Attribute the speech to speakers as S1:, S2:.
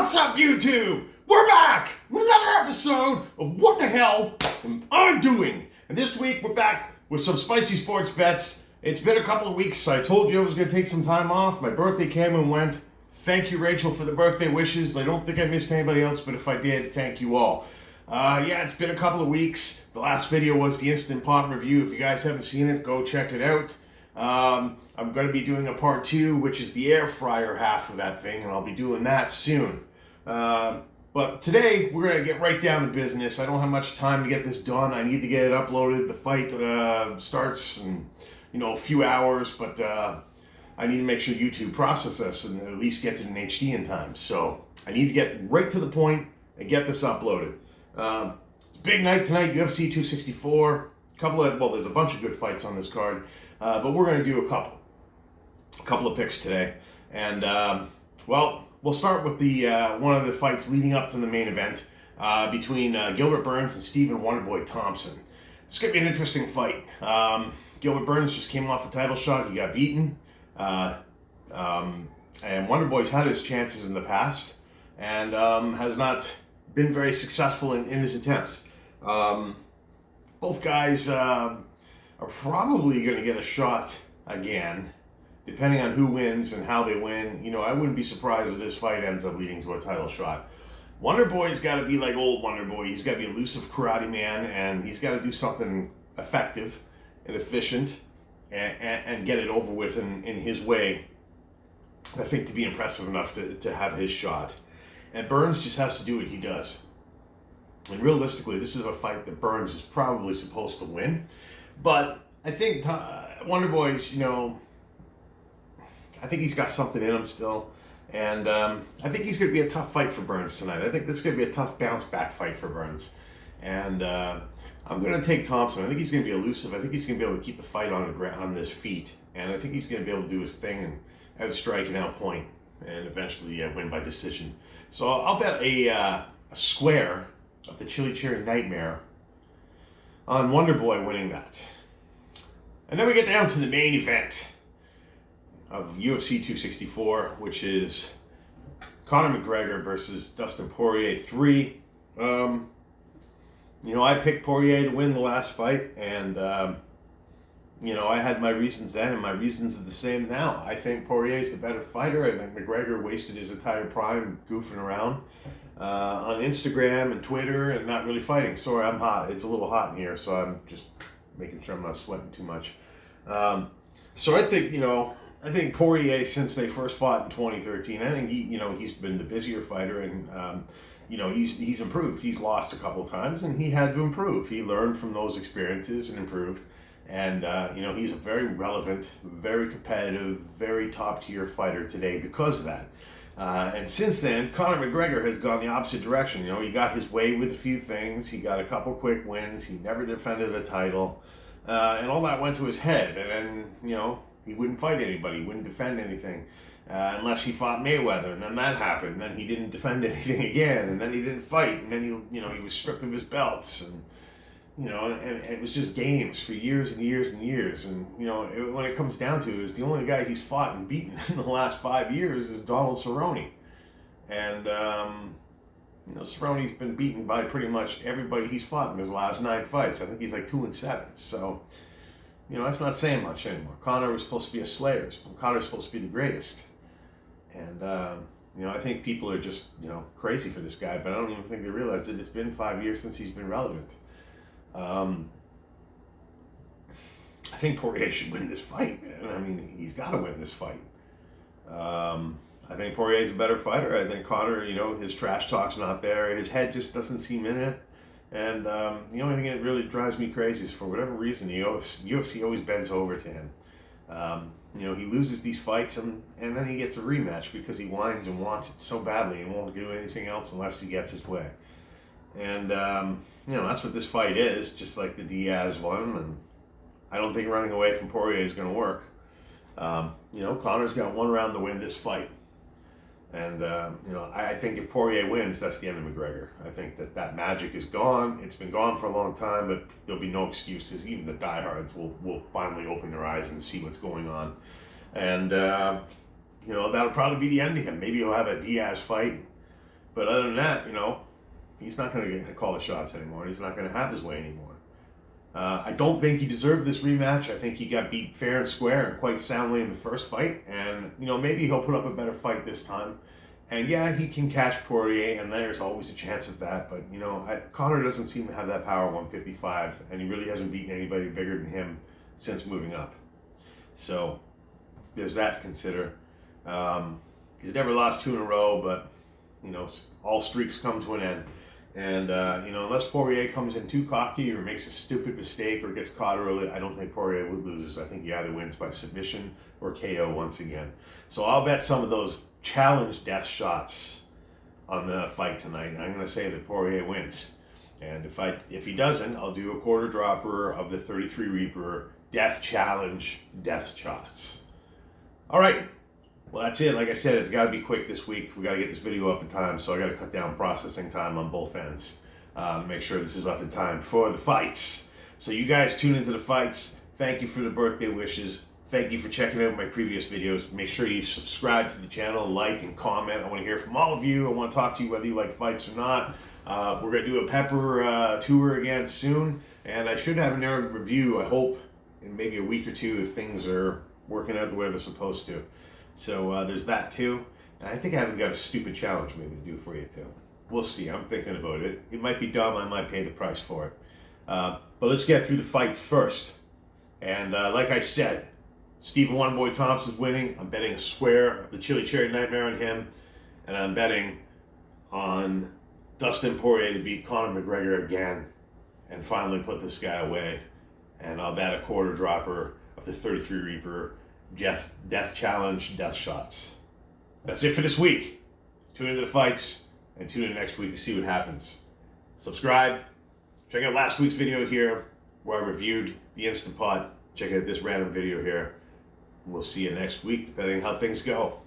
S1: What's up, YouTube? We're back with another episode of What the Hell Am I Doing? And this week we're back with some spicy sports bets. It's been a couple of weeks. I told you I was going to take some time off. My birthday came and went. Thank you, Rachel, for the birthday wishes. I don't think I missed anybody else, but if I did, thank you all. It's been a couple of weeks. The last video was the Instant Pot review. If you guys haven't seen it, go check it out. I'm going to be doing a part 2, which is the air fryer half of that thing, and I'll be doing that soon. But today, we're going to get right down to business. I don't have much time to get this done. I need to get it uploaded. The fight starts in, a few hours, but I need to make sure YouTube processes this and at least gets it in HD in time. So I need to get right to the point and get this uploaded. It's a big night tonight, UFC 264. There's a bunch of good fights on this card, but we're going to do a couple of picks today. And, we'll start with the one of the fights leading up to the main event between Gilbert Burns and Stephen Wonderboy Thompson. It's going to be an interesting fight. Gilbert Burns just came off a title shot. He got beaten. And Wonderboy's had his chances in the past and has not been very successful in his attempts. Both guys are probably going to get a shot again, depending on who wins and how they win. I wouldn't be surprised if this fight ends up leading to a title shot. Wonderboy's got to be like old Wonderboy. He's got to be elusive karate man, and he's got to do something effective and efficient and get it over with in his way, I think, to be impressive enough to have his shot. And Burns just has to do what he does. And realistically, this is a fight that Burns is probably supposed to win. But I think Wonderboy's, I think he's got something in him still. And I think he's going to be a tough fight for Burns tonight. I think this is going to be a tough bounce back fight for Burns. And I'm going to take Thompson. I think he's going to be elusive. I think he's going to be able to keep the fight on the ground, on his feet. And I think he's going to be able to do his thing and outstrike and outpoint and eventually win by decision. So I'll bet a square of the Chili Cherry Nightmare on Wonderboy winning that. And then we get down to the main event of UFC 264, which is Conor McGregor versus Dustin Poirier 3. I picked Poirier to win the last fight, and I had my reasons then, and my reasons are the same now. I think Poirier's the better fighter. I think McGregor wasted his entire prime goofing around on Instagram and Twitter and not really fighting. Sorry, I'm hot. It's a little hot in here, so I'm just making sure I'm not sweating too much. So I think Poirier, since they first fought in 2013, I think he's been the busier fighter, and he's improved. He's lost a couple times, and he had to improve. He learned from those experiences and improved. And, he's a very relevant, very competitive, very top-tier fighter today because of that. And since then, Conor McGregor has gone the opposite direction. He got his way with a few things. He got a couple quick wins. He never defended a title. And all that went to his head. And then, he wouldn't fight anybody. He wouldn't defend anything unless he fought Mayweather. And then that happened. And then he didn't defend anything again. And then he didn't fight. And then he was stripped of his belts. And and it was just games for years and years and years. And, when it comes down to it, is the only guy he's fought and beaten in the last 5 years is Donald Cerrone. And, Cerrone's been beaten by pretty much everybody he's fought in his last 9 fights. I think he's like 2-7. So, that's not saying much anymore. Conor was supposed to be a slayer. Conor's supposed to be the greatest. And, I think people are just, crazy for this guy, but I don't even think they realize that it's been 5 years since he's been relevant. I think Poirier should win this fight, man. I mean, he's got to win this fight. I think Poirier's a better fighter. I think Conor, his trash talk's not there. His head just doesn't seem in it. And the only thing that really drives me crazy is, for whatever reason, the UFC always bends over to him. He loses these fights and then he gets a rematch because he whines and wants it so badly and won't do anything else unless he gets his way. And, that's what this fight is, just like the Diaz one. And I don't think running away from Poirier is going to work. Conor's got 1 round to win this fight. And, I think if Poirier wins, that's the end of McGregor. I think that magic is gone. It's been gone for a long time, but there'll be no excuses. Even the diehards will finally open their eyes and see what's going on. And, that'll probably be the end of him. Maybe he'll have a Diaz fight. But other than that, he's not going to call the shots anymore. He's not going to have his way anymore. I don't think he deserved this rematch. I think he got beat fair and square and quite soundly in the first fight. And, maybe he'll put up a better fight this time. And yeah, he can catch Poirier, and there's always a chance of that. But, Conor doesn't seem to have that power at 155, and he really hasn't beaten anybody bigger than him since moving up. So there's that to consider. He's never lost 2 in a row, but, all streaks come to an end. And, unless Poirier comes in too cocky or makes a stupid mistake or gets caught early, I don't think Poirier would lose. I think he either wins by submission or KO once again. So I'll bet some of those challenge death shots on the fight tonight. I'm going to say that Poirier wins. And if he doesn't, I'll do a quarter dropper of the 33 Reaper death challenge death shots. All right. Well, that's it. Like I said, it's got to be quick this week. We got to get this video up in time, so I got to cut down processing time on both ends to make sure this is up in time for the fights. So you guys tune into the fights. Thank you for the birthday wishes. Thank you for checking out my previous videos. Make sure you subscribe to the channel, like, and comment. I want to hear from all of you. I want to talk to you whether you like fights or not. We're going to do a Pepper tour again soon, and I should have an review, I hope, in maybe a week or two if things are working out the way they're supposed to. So there's that too. And I think I haven't got a stupid challenge maybe to do for you too. We'll see. I'm thinking about it. It might be dumb. I might pay the price for it. But let's get through the fights first. And like I said, Stephen Wonderboy Thompson's winning. I'm betting a square of the Chili Cherry Nightmare on him. And I'm betting on Dustin Poirier to beat Conor McGregor again and finally put this guy away. And I'll bet a quarter dropper of the 33 Reaper death challenge, death shots. That's it for this week. Tune into the fights and tune in next week to see what happens. Subscribe. Check out last week's video here where I reviewed the Instant Pot. Check out this random video here. We'll see you next week depending on how things go.